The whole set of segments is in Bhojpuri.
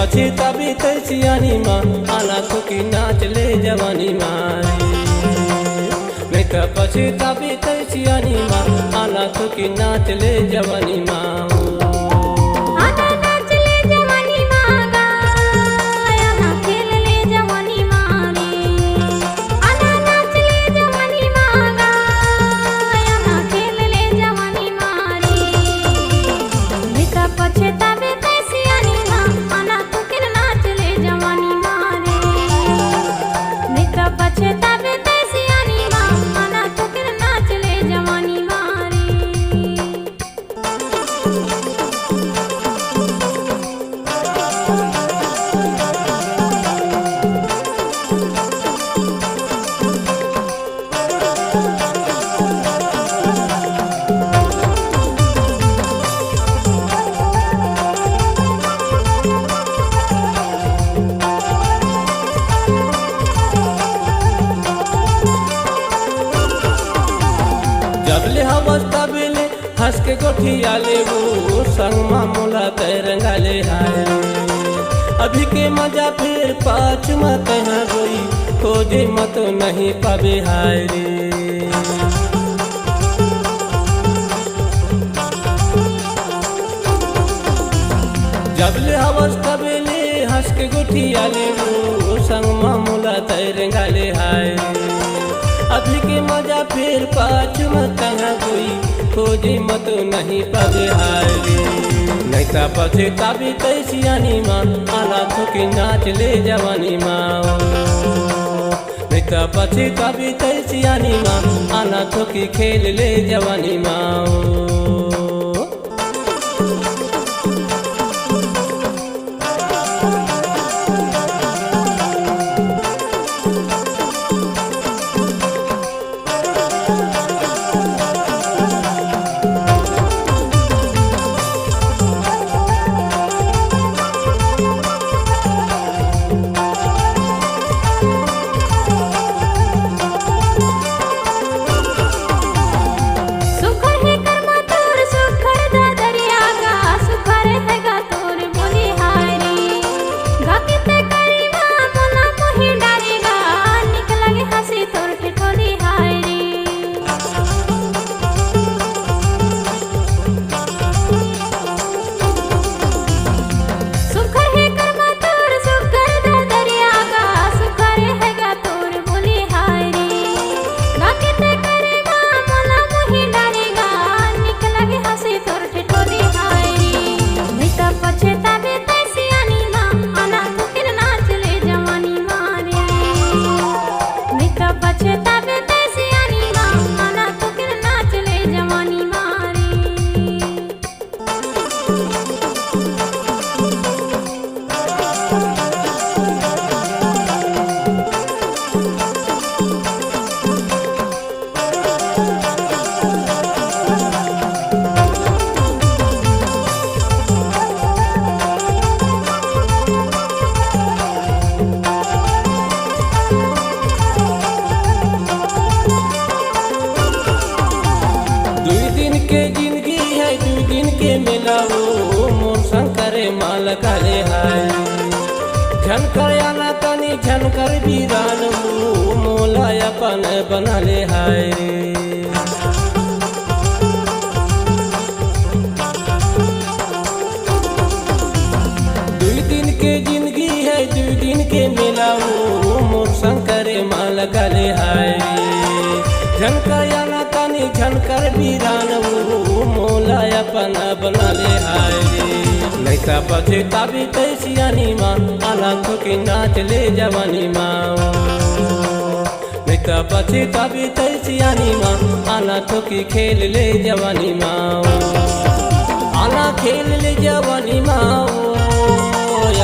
पछताबी तैसियानी माँ आना तो की नाच ले जवानी मारी। नहीं तो पछताबी तैसियानी माँ आना तो की नाच ले जवानी माँ। जबले हवस तबले हंस के गोठिया ले वो संग मामूला रंगा ले हाय। अभी के मजा फिर पाँच मत है गोई खोजे मत नहीं पावे हाय रे। जबले हवस तबले हंस के गोठिया ले वो संग मामूला रंगा ले हाय। अभी के मजा फिर पाँच मत कोई खोजे मत नहीं पावे हाय रे। नहीं तो पछताबी तैसियानी माँ आना तो की नाच ले जवानी माँ। नहीं तो पछताबी तैसियानी माँ आना तो की खेल ले जवानी माँ। मोर शंकरे माल काले हाय। झनकर आना तनी झनकर बीरान मोला अपन बना ले हाय। दुई दिन के जिंदगी है दुई दिन के मेला मोर शंकरे माल काले हाय। झनकर आना तनी झनकर बीरान मोला अपन बना ले हाय। नहीं तो पछताबी तैसियानी माँ आना तो की नाच ले जवानी माँ। नहीं तो पछताबी तैसियानी माँ आना तो की खेल ले जवानी माँ। आना खेल ले जवानी माँ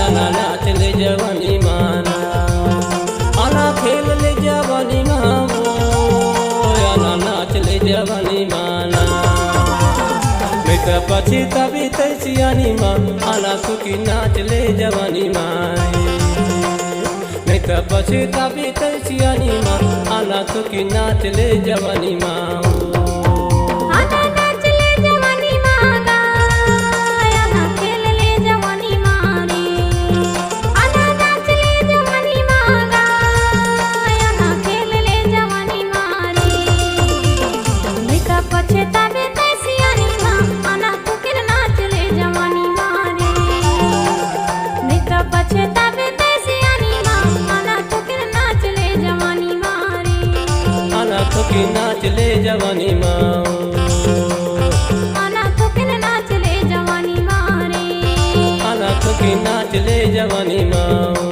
आना नाच ले जवानी माँ। आना खेल ले जवानी माँ आना नाच ले जवानी माँ। नहीं तो पछताबी तैसियानी माँ आना तो की नाच ले जवानी माँ। नहीं तो पछताबी तैसियानी माँ आना तो की नाच ले जवानी माँ। अनाथों की नाच ले जवानी माँ। अनाथों के नाच ले जवानी मारे, अनाथों की नाच ले जवानी माँ।